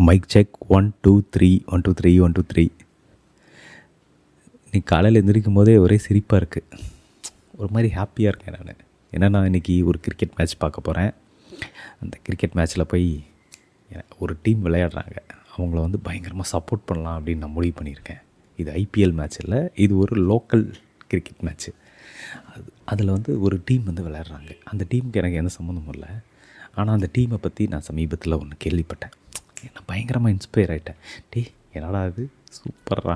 Mic check 1 2 3 1 2 3 1 2 3. இன்னைக்கு காலையில் எந்திரிக்கும் போதே ஒரே சிரிப்பாக இருக்குது. ஒரு மாதிரி ஹாப்பியாக இருக்கேன் நான். ஏன்னா நான் இன்றைக்கி ஒரு கிரிக்கெட் மேட்ச் பார்க்க போகிறேன். அந்த கிரிக்கெட் மேட்ச்சில் போய் ஒரு டீம் விளையாடுறாங்க. அவங்கள வந்து பயங்கரமாக சப்போர்ட் பண்ணலாம் அப்படின்னு நான் முடிவு பண்ணியிருக்கேன். இது ஐபிஎல் மேட்ச் இல்லை, இது ஒரு லோக்கல் கிரிக்கெட் மேட்ச்சு. அதில் வந்து ஒரு டீம் வந்து விளையாடுறாங்க. அந்த டீமுக்கு எனக்கு எந்த சம்மந்தமும் இல்லை. ஆனால் அந்த டீமை பற்றி நான் சமீபத்தில் ஒன்று கேள்விப்பட்டேன். நான் பயங்கரமாக இன்ஸ்பயர் ஆகிட்டேன். என்னடா இது சூப்பர்ரா,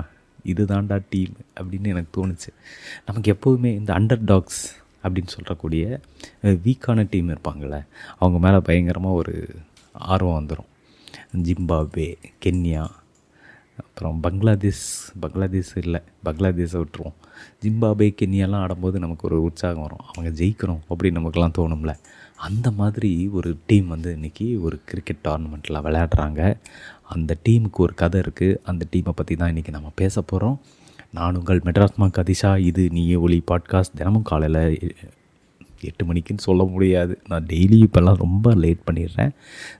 இது தாண்டா டீம் அப்படின்னு எனக்கு தோணுச்சு. நமக்கு எப்போவுமே இந்த அண்டர் டாக்ஸ் அப்படின்னு சொல்கிறக்கூடிய வீக்கான டீம் இருப்பாங்கள்ல, அவங்க மேலே பயங்கரமாக ஒரு ஆர்வம் வந்துடும். ஜிம்பாப்வே, கென்யா, அப்புறம் பங்களாதேஷை விட்டுருவோம். ஜிம்பாப்வே, கென்யாலாம் ஆடும்போது நமக்கு ஒரு உற்சாகம் வரும். அவங்க ஜெயிக்கணும் அப்படின்னு நமக்குலாம் தோணும்ல. அந்த மாதிரி ஒரு டீம் வந்து இன்றைக்கி ஒரு கிரிக்கெட் டோர்னமெண்ட்டில் விளையாடுறாங்க. அந்த டீமுக்கு ஒரு கதை இருக்குது. அந்த டீமை பற்றி தான் இன்றைக்கி நம்ம பேச போகிறோம். நான் உங்கள் மெட்ராஸ்மா கதிஷா. இது நீயே ஒளி பாட்காஸ்ட். தினமும் காலையில் 8 மணிக்குன்னு சொல்ல முடியாது, நான் டெய்லி இப்போல்லாம் ரொம்ப லேட் பண்ணிடுறேன்.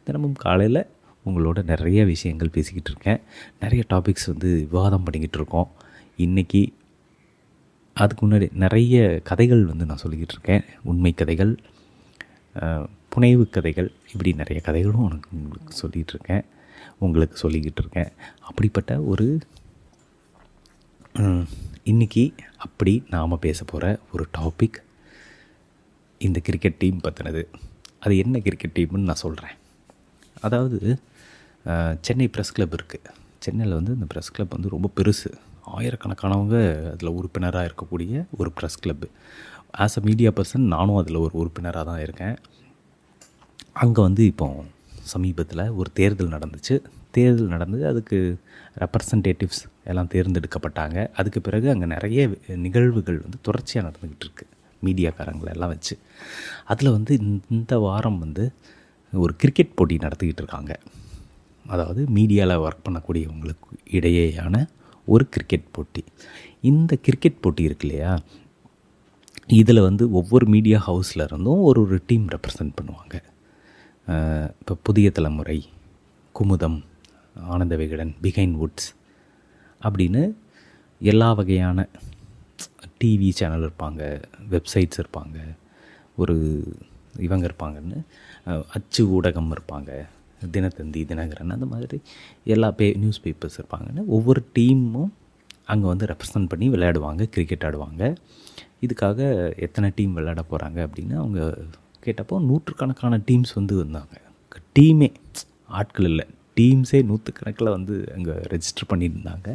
தினமும் காலையில் உங்களோட நிறைய விஷயங்கள் பேசிக்கிட்டு இருக்கேன். நிறைய டாபிக்ஸ் வந்து விவாதம் பண்ணிக்கிட்டு இருக்கோம். இன்றைக்கி அதுக்கு முன்னாடி நிறைய கதைகள் வந்து நான் சொல்லிக்கிட்டு இருக்கேன். உண்மை கதைகள், புனைவு கதைகள், இப்படி நிறைய கதைகளும் உங்களுக்கு சொல்லிக்கிட்டு இருக்கேன். அப்படிப்பட்ட ஒரு இன்றைக்கி அப்படி நாம் பேச போகிற ஒரு டாபிக் இந்த கிரிக்கெட் டீம் பற்றினது. அது என்ன கிரிக்கெட் டீம்னு நான் சொல்கிறேன். அதாவது சென்னை ப்ரெஸ் கிளப் இருக்குது. சென்னையில் வந்து இந்த ப்ரெஸ் கிளப் வந்து ரொம்ப பெருசு. ஆயிரக்கணக்கானவங்க அதில் உறுப்பினராக இருக்கக்கூடிய ஒரு press club. As a media person நானும் அதில் ஒரு உறுப்பினராக தான் இருக்கேன். அங்கே வந்து இப்போ சமீபத்தில் ஒரு தேர்தல் நடந்து அதுக்கு ரெப்ரசன்டேட்டிவ்ஸ் எல்லாம் தேர்ந்தெடுக்கப்பட்டாங்க. அதுக்கு பிறகு அங்கே நிறைய நிகழ்வுகள் வந்து தொடர்ச்சியாக நடந்துக்கிட்டு இருக்குது, மீடியாக்காரங்களை எல்லாம் வச்சு. அதில் வந்து இந்த வாரம் வந்து ஒரு கிரிக்கெட் போட்டி நடத்திக்கிட்டு இருக்காங்க. அதாவது மீடியாவில் ஒர்க் பண்ணக்கூடியவங்களுக்கு இடையேயான ஒரு கிரிக்கெட் போட்டி. இந்த கிரிக்கெட் போட்டி இருக்கு இல்லையா, இதில் வந்து ஒவ்வொரு மீடியா ஹவுஸில் இருந்தும் ஒரு டீம் ரெப்ரசன்ட் பண்ணுவாங்க. இப்போ புதிய தலைமுறை, குமுதம், ஆனந்த விகடன், பிஹைண்ட் வுட்ஸ் அப்படின்னு எல்லா வகையான டிவி சேனல் இருப்பாங்க, வெப்சைட்ஸ் இருப்பாங்க, இவங்க இருப்பாங்கன்னு அச்சு ஊடகம் இருப்பாங்க, தினத்தந்தி, தினகரன், அந்த மாதிரி எல்லா நியூஸ் பேப்பர்ஸ் இருப்பாங்கன்னு ஒவ்வொரு டீமும் அங்கே வந்து ரெப்ரசன்ட் பண்ணி விளையாடுவாங்க, கிரிக்கெட் ஆடுவாங்க. இதுக்காக எத்தனை டீம் விளையாட போகிறாங்க அப்படின்னு அவங்க கேட்டப்போ நூற்றுக்கணக்கான டீம்ஸ் வந்து வந்தாங்க. டீமே, ஆட்கள் இல்லை, டீம்ஸே நூற்றுக்கணக்கில் வந்து அங்கே ரெஜிஸ்டர் பண்ணியிருந்தாங்க.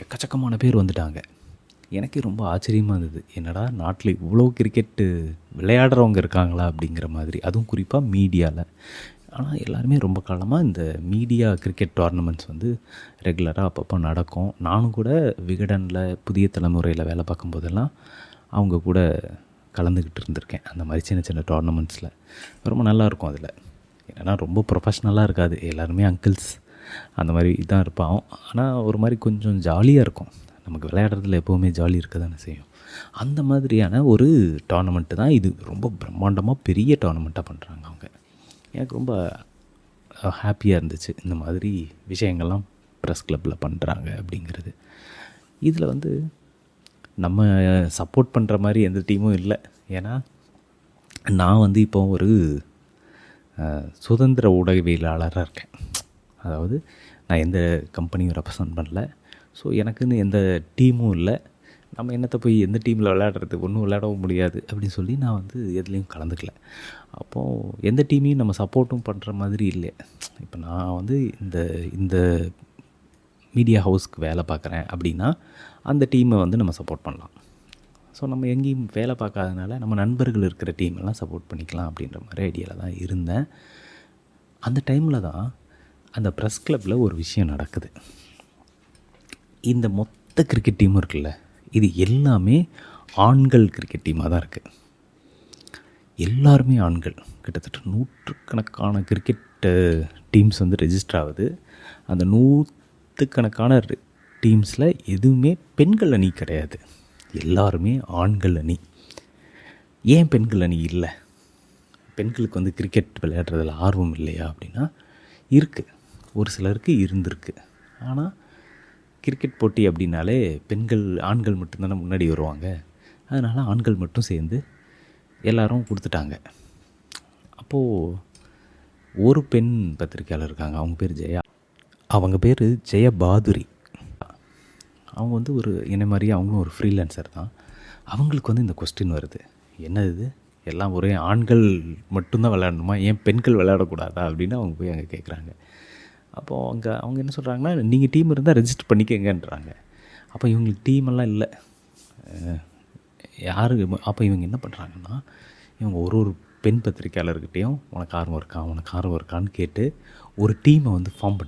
எக்கச்சக்கமான பேர் வந்துட்டாங்க. எனக்கே ரொம்ப ஆச்சரியமாக இருந்தது. என்னடா நாட்டில் இவ்வளோ கிரிக்கெட்டு விளையாடுறவங்க இருக்காங்களா அப்படிங்கிற மாதிரி. அதுவும் குறிப்பாக மீடியாவில். ஆனால் எல்லாருமே ரொம்ப காலமாக இந்த மீடியா கிரிக்கெட் டோர்னமெண்ட்ஸ் வந்து ரெகுலராக அப்பப்போ நடக்கும். நானும் கூட விகடனில் புதிய தலைமுறையில் வேலை பார்க்கும்போதெல்லாம் அவங்க கூட கலந்துக்கிட்டு இருந்திருக்கேன். அந்த மாதிரி சின்ன சின்ன டோர்னமெண்ட்ஸில் ரொம்ப நல்லாயிருக்கும். அதில் என்னென்னா ரொம்ப ப்ரொஃபஷ்னலாக இருக்காது, எல்லாருமே அங்கிள்ஸ் அந்த மாதிரி தான் இருப்பான். ஆனால் ஒரு மாதிரி கொஞ்சம் ஜாலியாக இருக்கும். நமக்கு விளையாடுறதுல எப்போவுமே ஜாலி இருக்க தானே செய்யும். அந்த மாதிரியான ஒரு டோர்னமெண்ட்டு தான் இது. ரொம்ப பிரம்மாண்டமாக பெரிய டோர்னமெண்ட்டாக பண்ணுறாங்க அவங்க. எனக்கு ரொம்ப ஹாப்பியாக இருந்துச்சு இந்த மாதிரி விஷயங்கள்லாம் ப்ரெஸ் கிளப்பில் பண்ணுறாங்க அப்படிங்கிறது. இதில் வந்து நம்ம சப்போர்ட் பண்ணுற மாதிரி எந்த டீமும் இல்லை. ஏன்னா நான் வந்து இப்போ ஒரு சுதந்திர ஊடகவியலாளராக இருக்கேன். அதாவது நான் எந்த கம்பெனியும் ரெப்ரசன்ட் பண்ணல. ஸோ எனக்குன்னு எந்த டீமும் இல்லை. நம்ம என்னத்தை போய் எந்த டீமில் விளையாடுறது, ஒன்றும் விளையாடவும் முடியாது அப்படின்னு சொல்லி நான் வந்து எதுலேயும் கலந்துக்கல. அப்போது எந்த டீமையும் நம்ம சப்போர்ட்டும் பண்ணுற மாதிரி இல்லை. இப்போ நான் வந்து இந்த மீடியா ஹவுஸ்க்கு வேலை பார்க்குறேன் அப்படின்னா அந்த டீமை வந்து நம்ம சப்போர்ட் பண்ணலாம். ஸோ நம்ம எங்கேயும் வேலை பார்க்காதனால நம்ம நண்பர்கள் இருக்கிற டீமெல்லாம் சப்போர்ட் பண்ணிக்கலாம் அப்படின்ற மாதிரி ஐடியாவில் தான் இருந்தேன். அந்த டைமில் தான் அந்த ப்ரெஸ் கிளப்பில் ஒரு விஷயம் நடக்குது. இந்த மொத்த கிரிக்கெட் டீமும் இருக்குல்ல, இது எல்லாமே ஆண்கள் கிரிக்கெட் டீமாக தான் இருக்குது. எல்லாருமே ஆண்கள். கிட்டத்தட்ட நூற்றுக்கணக்கான கிரிக்கெட் டீம்ஸ் வந்து ரெஜிஸ்டர் ஆகுது. அந்த நூற்றுக்கணக்கான டீம்ஸில் எதுவுமே பெண்கள் அணி கிடையாது, எல்லாருமே ஆண்கள் அணி. ஏன் பெண்கள் அணி இல்லை? பெண்களுக்கு வந்து கிரிக்கெட் விளையாடுறதுல ஆர்வம் இல்லையா அப்படின்னா இருக்குது. ஒரு சிலருக்கு இருந்திருக்கு. ஆனால் கிரிக்கெட் போட்டி அப்படின்னாலே ஆண்கள் மட்டும்தானே முன்னாடி வருவாங்க. அதனால் ஆண்கள் மட்டும் சேர்ந்து எல்லோரும் கொடுத்துட்டாங்க. அப்போது ஒரு பெண் பத்திரிக்கையாளர் இருக்காங்க, அவங்க பேர் ஜெயா. அவங்க பேர் ஜெயபாதுரி. அவங்க வந்து என்னை மாதிரியே அவங்களும் ஒரு ஃப்ரீலான்சர் தான். அவங்களுக்கு வந்து இந்த கொஸ்டின் வருது, என்னது எல்லாம் ஒரே ஆண்கள் மட்டும்தான் விளையாடணுமா, ஏன் பெண்கள் விளையாடக்கூடாதா அப்படின்னு அவங்க போய் அங்கே கேட்குறாங்க. அப்போது அவங்க என்ன சொல்கிறாங்கன்னா, நீங்கள் டீம் இருந்தால் ரெஜிஸ்டர் பண்ணிக்கங்கன்றாங்க. அப்போ இவங்களுக்கு டீமெல்லாம் இல்லை யார். அப்போ இவங்க என்ன பண்ணுறாங்கன்னா, இவங்க ஒரு பெண் பத்திரிக்கையாளர்கிட்டையும் உனக்கு ஆர்வம் இருக்கான்னு கேட்டு ஒரு டீமை வந்து ஃபார்ம்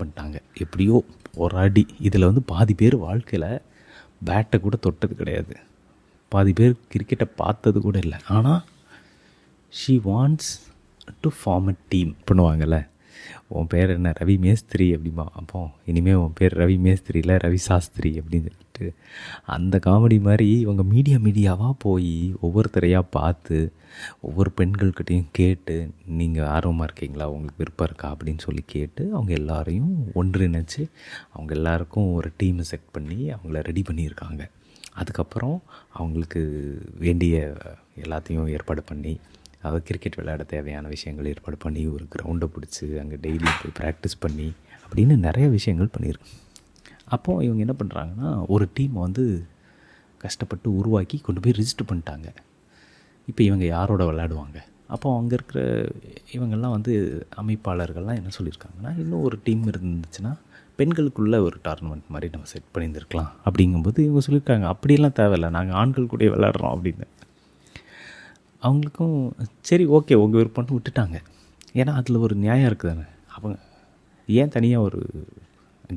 பண்ணிட்டாங்க. எப்படியோ போராடி. இதில் வந்து பாதி பேர் வாழ்க்கையில் பேட்டை கூட தொட்டது கிடையாது, பாதி பேர் கிரிக்கெட்டை பார்த்தது கூட இல்லை. ஆனால் she wants to form a team பண்ணுவாங்கள்ல. உன் பேர் என்ன, ரவி மேஸ்திரி அப்படிமா. அப்போ இனிமேல் உன் பேர் ரவி மேஸ்திரி இல்லை, ரவி சாஸ்திரி அப்படின்னு சொல்லிட்டு அந்த காமெடி மாதிரி இவங்க மீடியாவாக போய் ஒவ்வொருத்தரையாக பார்த்து ஒவ்வொரு பெண்கள்கிட்டையும் கேட்டு, நீங்கள் ஆர்வமாக இருக்கீங்களா, உங்களுக்கு விருப்பம் இருக்கா அப்படின்னு சொல்லி கேட்டு அவங்க எல்லாரையும் ஒன்றிணைச்சு அவங்க எல்லாருக்கும் ஒரு டீமை செட் பண்ணி அவங்கள ரெடி பண்ணியிருக்காங்க. அதுக்கப்புறம் அவங்களுக்கு வேண்டிய எல்லாத்தையும் ஏற்பாடு பண்ணி, அதாவது கிரிக்கெட் விளையாட தேவையான விஷயங்கள் ஏற்பாடு பண்ணி, ஒரு கிரவுண்டை பிடிச்சி அங்கே டெய்லி போய் ப்ராக்டிஸ் பண்ணி அப்படின்னு நிறைய விஷயங்கள் பண்ணியிருக்கு. அப்போது இவங்க என்ன பண்ணுறாங்கன்னா, ஒரு டீமை வந்து கஷ்டப்பட்டு உருவாக்கி கொண்டு போய் ரிஜிஸ்டர் பண்ணிட்டாங்க. இப்போ இவங்க யாரோட விளையாடுவாங்க? அப்போது அங்கே இருக்கிற இவங்கெல்லாம் வந்து அமைப்பாளர்கள்லாம் என்ன சொல்லியிருக்காங்கன்னா, இன்னும் ஒரு டீம் இருந்துச்சுன்னா பெண்களுக்குள்ளே ஒரு டோர்னமெண்ட் மாதிரி நம்ம செட் பண்ணியிருந்துருக்கலாம் அப்படிங்கும்போது இவங்க சொல்லியிருக்காங்க, அப்படியெல்லாம் தேவையில்லை, நாங்கள் ஆண்கள் கூட விளையாடுறோம் அப்படின்னு. அவங்களுக்கும் சரி ஓகே உங்கள் விருப்பம்னு விட்டுட்டாங்க. ஏன்னா அதில் ஒரு நியாயம் இருக்குது தானே. அவங்க ஏன் தனியாக ஒரு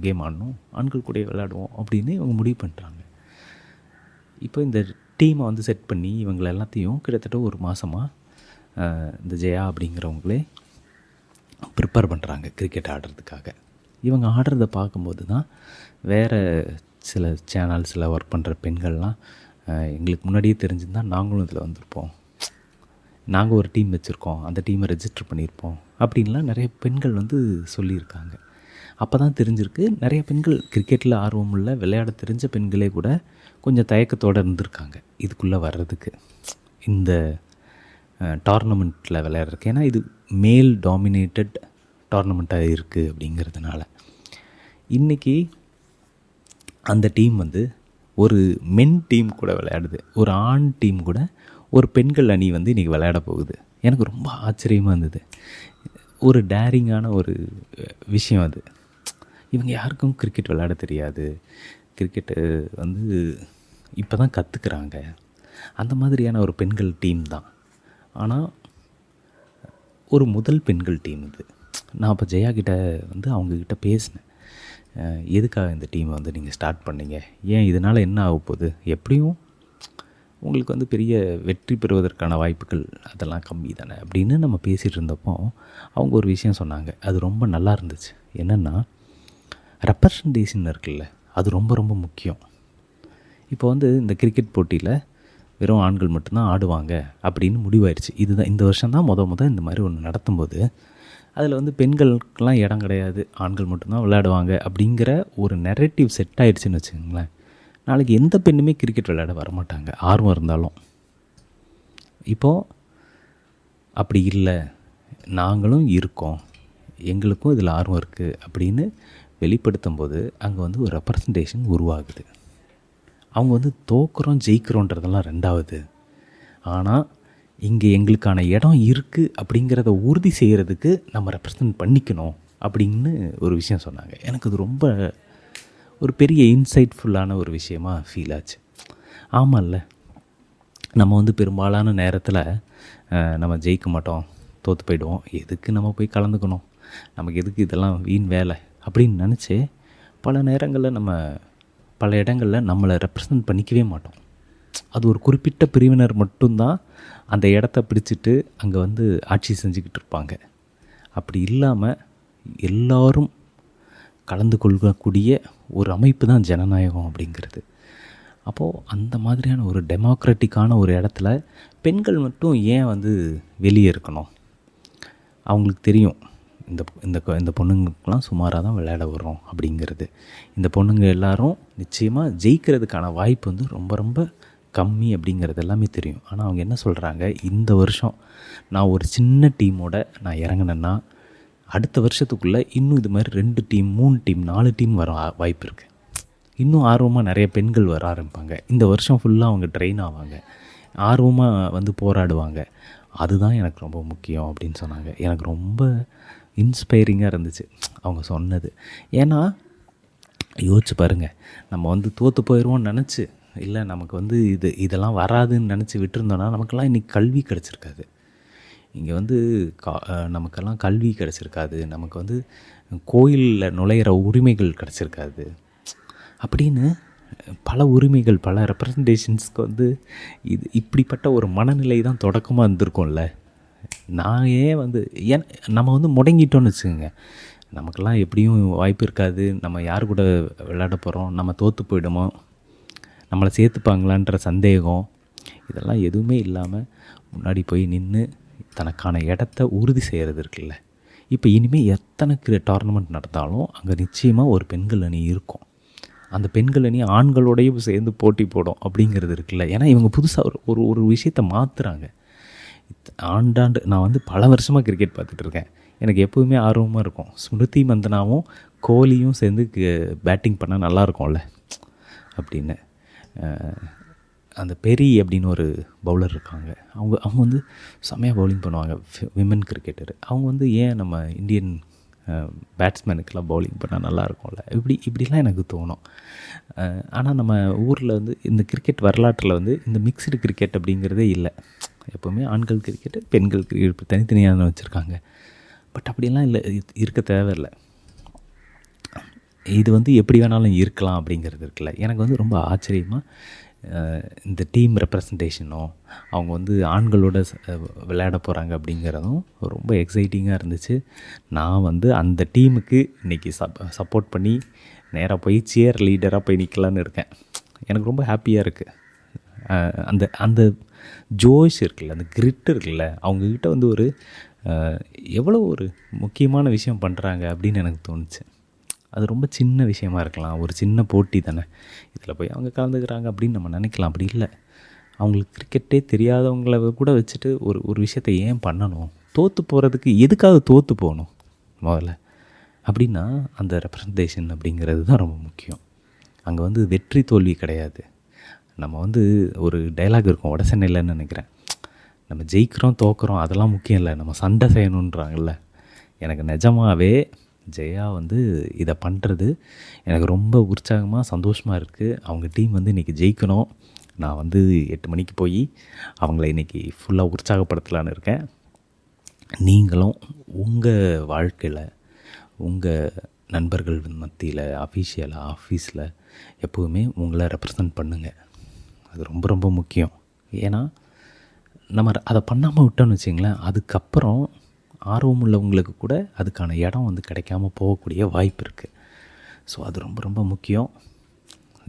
கேம் ஆடணும், ஆண்கள் கூட விளையாடுவோம் அப்படின்னு இவங்க முடிவு பண்ணுறாங்க. இப்போ இந்த டீமை வந்து செட் பண்ணி இவங்களை எல்லாத்தையும் கிட்டத்தட்ட ஒரு மாதமாக இந்த ஜெயா அப்படிங்கிறவங்களே ப்ரிப்பேர் பண்ணுறாங்க கிரிக்கெட் ஆடுறதுக்காக. இவங்க ஆடுறத பார்க்கும்போது தான் வேறு சில சேனல்ஸில் ஒர்க் பண்ணுற பெண்கள்லாம், எங்களுக்கு முன்னாடியே தெரிஞ்சிருந்தால் நாங்களும் இதில் வந்திருப்போம், நாங்கள் ஒரு டீம் வச்சுருக்கோம், அந்த டீமை ரெஜிஸ்டர் பண்ணியிருப்போம் அப்படின்லாம் நிறைய பெண்கள் வந்து சொல்லியிருக்காங்க. அப்போ தான் தெரிஞ்சிருக்கு, நிறைய பெண்கள் கிரிக்கெட்டில் ஆர்வம் உள்ள விளையாட தெரிஞ்ச பெண்களே கூட கொஞ்சம் தயக்கத்தோடு இருந்திருக்காங்க இதுக்குள்ளே வர்றதுக்கு, இந்த டோர்னமெண்ட்டில் விளையாடுறதுக்கு. ஏன்னா இது மேல் டாமினேட்டட் டோர்னமெண்ட்டாக இருக்குது அப்படிங்கிறதுனால. இன்றைக்கி அந்த டீம் வந்து ஒரு மென் டீம் கூட விளையாடுது, ஒரு ஆண் டீம் கூட ஒரு பெண்கள் அணி வந்து இன்றைக்கி விளையாட போகுது. எனக்கு ரொம்ப ஆச்சரியமாக இருந்தது. ஒரு டேரிங்கான ஒரு விஷயம் அது. இவங்க யாருக்கும் கிரிக்கெட் விளையாட தெரியாது, கிரிக்கெட்டு வந்து இப்போ தான் கற்றுக்குறாங்க. அந்த மாதிரியான ஒரு பெண்கள் டீம் தான். ஆனால் ஒரு முதல் பெண்கள் டீம் இது. நான் அப்போ ஜெயா கிட்ட வந்து அவங்கக்கிட்ட பேசினேன், எதுக்காக இந்த டீமை வந்து நீங்கள் ஸ்டார்ட் பண்ணீங்க, ஏன் இதனால் என்ன ஆக போகுது, எப்படியும் உங்களுக்கு வந்து பெரிய வெற்றி பெறுவதற்கான வாய்ப்புகள் அதெல்லாம் கம்மி தானே அப்படின்னு நம்ம பேசிகிட்டு இருந்தப்போ அவங்க ஒரு விஷயம் சொன்னாங்க. அது ரொம்ப நல்லா இருந்துச்சு. என்னென்னா, ரெப்ரசன்டேஷன் இருக்குல்ல, அது ரொம்ப ரொம்ப முக்கியம். இப்போ வந்து இந்த கிரிக்கெட் போட்டியில் வெறும் ஆண்கள் மட்டும்தான் ஆடுவாங்க அப்படின்னு முடிவாயிடுச்சு. இதுதான் இந்த வருஷம்தான் முத இந்த மாதிரி ஒன்று நடத்தும்போது அதில் வந்து பெண்களுக்கெல்லாம் இடம் கிடையாது, ஆண்கள் மட்டும்தான் விளையாடுவாங்க அப்படிங்கிற ஒரு நெரேட்டிவ் செட் ஆகிடுச்சின்னு வச்சுக்கோங்களேன். நாளைக்கு எந்த பெண்ணுமே கிரிக்கெட் விளையாட வரமாட்டாங்க, ஆர்வம் இருந்தாலும். இப்போது அப்படி இல்லை, நாங்களும் இருக்கோம், எங்களுக்கும் இதில் ஆர்வம் இருக்குது அப்படின்னு வெளிப்படுத்தும் போது அங்கே வந்து ஒரு ரெப்ரசன்டேஷன் உருவாகுது. அவங்க வந்து தோக்குறோம் ஜெயிக்கிறோன்றதெல்லாம் ரெண்டாவது, ஆனால் இங்கே எங்களுக்கான இடம் இருக்குது அப்படிங்கிறத உறுதி செய்கிறதுக்கு நம்ம ரெப்ரசன்ட் பண்ணிக்கணும் அப்படின்னு ஒரு விஷயம் சொன்னாங்க. எனக்கு அது ரொம்ப ஒரு பெரிய இன்சைட்ஃபுல்லான ஒரு விஷயமாக ஃபீல் ஆச்சு. ஆமாம்ல, நம்ம வந்து பெரும்பாலான நேரத்தில் நம்ம ஜெயிக்க மாட்டோம், தோற்று போயிடுவோம், எதுக்கு நம்ம போய் கலந்துக்கணும், நமக்கு எதுக்கு இதெல்லாம் வீண் வேலை அப்படின்னு நினச்சி பல நேரங்களில் நம்ம பல இடங்களில் நம்மளை ரெப்ரசன்ட் பண்ணிக்கவே மாட்டோம். அது ஒரு குறிப்பிட்ட பிரிவினர் மட்டும்தான் அந்த இடத்த பிடிச்சிட்டு அங்கே வந்து ஆட்சி செஞ்சுக்கிட்டு இருப்பாங்க. அப்படி இல்லாமல் எல்லோரும் கலந்து கொள்ளக்கூடிய ஒரு அமைப்பு தான் ஜனநாயகம் அப்படிங்கிறது. அப்போது அந்த மாதிரியான ஒரு டெமோக்ராட்டிக்கான ஒரு இடத்துல பெண்கள் மட்டும் ஏன் வந்து வெளியே இருக்கணும்? அவங்களுக்கு தெரியும் இந்த இந்த இந்த பொண்ணுங்களுக்கெலாம் சுமாராக தான் விளையாட வர்றோம் அப்படிங்கிறது. இந்த பொண்ணுங்க எல்லோரும் நிச்சயமாக ஜெயிக்கிறதுக்கான வாய்ப்பு வந்து ரொம்ப ரொம்ப கம்மி அப்படிங்கிறது எல்லாமே தெரியும். ஆனால் அவங்க என்ன சொல்கிறாங்க, இந்த வருஷம் நான் ஒரு சின்ன டீமோட நான் இறங்கினேன்னா அடுத்த வருஷத்துக்குள்ளே இன்னும் இது மாதிரி 2 டீம் 3 டீம் 4 டீம் வர வாய்ப்பு இருக்குது. இன்னும் ஆர்வமாக நிறைய பெண்கள் வர ஆரம்பிப்பாங்க. இந்த வருஷம் ஃபுல்லாக அவங்க ட்ரெயின் ஆவாங்க, ஆர்வமாக வந்து போராடுவாங்க. அதுதான் எனக்கு ரொம்ப முக்கியம் அப்படின்னு சொன்னாங்க. எனக்கு ரொம்ப இன்ஸ்பைரிங்காக இருந்துச்சு அவங்க சொன்னது. ஏன்னா யோசிச்சு பாருங்கள், நம்ம வந்து தோற்று போயிடுவோம்னு நினச்சி, இல்லை நமக்கு வந்து இதெல்லாம் வராதுன்னு நினச்சி விட்டுருந்தோன்னா நமக்கெல்லாம் இன்றைக்கி கல்வி கிடச்சிருக்காது. இங்கே வந்து நமக்கெல்லாம் கல்வி கிடச்சிருக்காது, நமக்கு வந்து கோயிலில் நுழையிற உரிமைகள் கிடச்சிருக்காது. அப்படின்னு பல உரிமைகள், பல ரெப்ரசன்டேஷன்ஸ்க்கு வந்து இப்படிப்பட்ட ஒரு மனநிலை தான் தொடக்கமாக இருந்திருக்கும்ல. நான் ஏன் வந்து நம்ம வந்து முடங்கிட்டோன்னு வச்சுக்கோங்க, நமக்கெல்லாம் எப்படியும் வாய்ப்பு இருக்காது, நம்ம யார் கூட விளையாட போகிறோம், நம்ம தோற்று போயிடுமோ, நம்மளை சேர்த்துப்பாங்களான்ற சந்தேகம், இதெல்லாம் எதுவுமே இல்லாமல் முன்னாடி போய் நின்று தனக்கான இடத்த உறுதி செய்கிறது இருக்குல்ல. இப்போ இனிமேல் எத்தனை டோர்னமெண்ட் நடந்தாலும் அங்கே நிச்சயமாக ஒரு பெண்கள் அணி இருக்கும். அந்த பெண்கள் அணி ஆண்களோடையும் சேர்ந்து போட்டி போடும் அப்படிங்கிறது இருக்குல்ல. ஏன்னா இவங்க புதுசாக ஒரு விஷயத்தை மாற்றுறாங்க. ஆண்டாண்டு நான் வந்து பல வருஷமாக கிரிக்கெட் பார்த்துட்ருக்கேன். எனக்கு எப்போவுமே ஆர்வமாக இருக்கும், ஸ்மிருதி மந்தனாவும் கோலியும் சேர்ந்து பேட்டிங் பண்ணால் நல்லாயிருக்கும்ல அப்படின்னு. அந்த பெரி அப்படின்னு ஒரு பவுலர் இருக்காங்க, அவங்க வந்து செம்மையாக பவுலிங் பண்ணுவாங்க, விமன் கிரிக்கெட்டர். அவங்க வந்து ஏன் நம்ம இந்தியன் பேட்ஸ்மேனுக்கெல்லாம் பவுலிங் பண்ணால் நல்லாயிருக்கும்ல, இப்படிலாம் எனக்கு தோணும். ஆனால் நம்ம ஊரில் வந்து இந்த கிரிக்கெட் வரலாற்றில் வந்து இந்த மிக்ஸ்டு கிரிக்கெட் அப்படிங்கிறதே இல்லை. எப்போவுமே ஆண்கள் கிரிக்கெட்டு பெண்கள் கிரிக்கெட் தனித்தனியாக தான் வச்சுருக்காங்க. பட் அப்படிலாம் இல்லை, இருக்க தேவையில்லை. இது வந்து எப்படி வேணாலும் இருக்கலாம் அப்படிங்கிறது இருக்குல்ல. எனக்கு வந்து ரொம்ப ஆச்சரியமாக இந்த டீம் ரெப்ரசன்டேஷனோ அவங்க வந்து ஆண்களோட விளையாட போகிறாங்க அப்படிங்கிறதும் ரொம்ப எக்ஸைட்டிங்காக இருந்துச்சு. நான் வந்து அந்த டீமுக்கு இன்றைக்கி சப்போர்ட் பண்ணி நேராக போய் சியர் லீடராக போய் நிற்கலான்னு இருக்கேன். எனக்கு ரொம்ப ஹாப்பியாக இருக்குது. அந்த அந்த ஜோஷ் இருக்குல்ல, அந்த கிரிட் இருக்குல்ல, அவங்கக்கிட்ட வந்து ஒரு எவ்வளோ ஒரு முக்கியமான விஷயம் பண்ணுறாங்க அப்படின்னு எனக்கு தோணுச்சு. அது ரொம்ப சின்ன விஷயமா இருக்கலாம், ஒரு சின்ன போட்டி தானே, இதில் போய் அவங்க கலந்துக்கிறாங்க அப்படின்னு நம்ம நினைக்கலாம். அப்படி இல்லை, அவங்களுக்கு கிரிக்கெட்டே தெரியாதவங்கள கூட வச்சுட்டு ஒரு விஷயத்தை ஏன் பண்ணணும், தோற்று போகிறதுக்கு எதுக்காக தோற்று போகணும் முதல்ல அப்படின்னா, அந்த ரெப்ரசன்டேஷன் அப்படிங்கிறது தான் ரொம்ப முக்கியம். அங்கே வந்து வெற்றி தோல்வி கிடையாது. நம்ம வந்து ஒரு டைலாக் இருக்கும் வட சென்னையிலன்னு நினைக்கிறேன், நம்ம ஜெயிக்கிறோம் தோக்குறோம் அதெல்லாம் முக்கியம் இல்லை, நம்ம சண்டை செய்யணுன்றாங்கல்ல. எனக்கு நிஜமாகவே ஜெயா வந்து இதை பண்ணுறது எனக்கு ரொம்ப உற்சாகமாக சந்தோஷமாக இருக்குது. அவங்க டீம் வந்து இன்றைக்கி ஜெயிக்கணும். நான் வந்து 8 மணிக்கு போய் அவங்கள இன்றைக்கி ஃபுல்லாக உற்சாகப்படுத்தலான்னு இருக்கேன். நீங்களும் உங்கள் வாழ்க்கையில் உங்கள் நண்பர்கள் மத்தியில் அஃபீஷியலாக ஆஃபீஸில் எப்போவுமே உங்களை ரெப்ரசன்ட் பண்ணுங்கள். அது ரொம்ப ரொம்ப முக்கியம். ஏன்னா நம்ம அதை பண்ணாமல் விட்டோன்னு வச்சிங்களேன், அதுக்கப்புறம் ஆர்வம் உள்ளவங்களுக்கு கூட அதுக்கான இடம் வந்து கிடைக்காம போகக்கூடிய வாய்ப்பு இருக்குது. ஸோ அது ரொம்ப ரொம்ப முக்கியம்.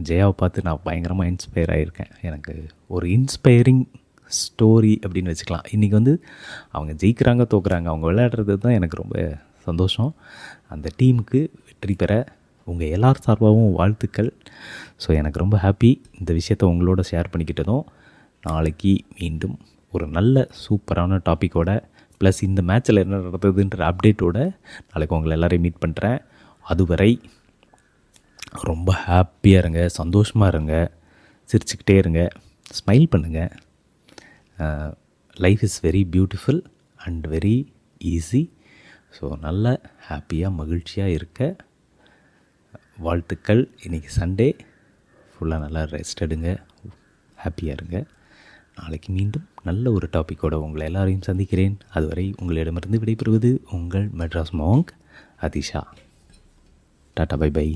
ஜெயாவை பார்த்து நான் பயங்கரமாக இன்ஸ்பயர் ஆகியிருக்கேன். எனக்கு ஒரு இன்ஸ்பைரிங் ஸ்டோரி அப்படின்னு வச்சுக்கலாம். இன்றைக்கி வந்து அவங்க ஜெயிக்கிறாங்க தோக்குறாங்க, அவங்க விளையாடுறது தான் எனக்கு ரொம்ப சந்தோஷம். அந்த டீமுக்கு வெற்றி பெற உங்கள் எல்லார் சார்பாகவும் வாழ்த்துக்கள். ஸோ எனக்கு ரொம்ப ஹாப்பி இந்த விஷயத்தை உங்களோட ஷேர் பண்ணிக்கிட்டதும். நாளைக்கு மீண்டும் ஒரு நல்ல சூப்பரான டாப்பிக்கோட ப்ளஸ் இந்த மேட்ச்சில் என்ன நடந்ததுன்ற அப்டேட்டோட நாளைக்கு உங்களை எல்லோரையும் மீட் பண்ணுறேன். அதுவரை ரொம்ப ஹாப்பியாக இருங்க, சந்தோஷமாக இருங்க, சிரிச்சுக்கிட்டே இருங்க, ஸ்மைல் பண்ணுங்கள். Life is very beautiful and very easy. So நல்ல ஹாப்பியாக மகிழ்ச்சியாக இருக்க வாழ்த்துக்கள். இன்றைக்கி சண்டே ஃபுல்லாக நல்லா ரெஸ்ட் எடுங்க, ஹாப்பியாக இருங்க. நாளைக்கு மீண்டும் நல்ல ஒரு டாப்பிக்கோடு உங்களை எல்லாரையும் சந்திக்கிறேன். அதுவரை உங்களிடமிருந்து விடைபெறுவது உங்கள் Madras monk Athisha. Tata, bye by.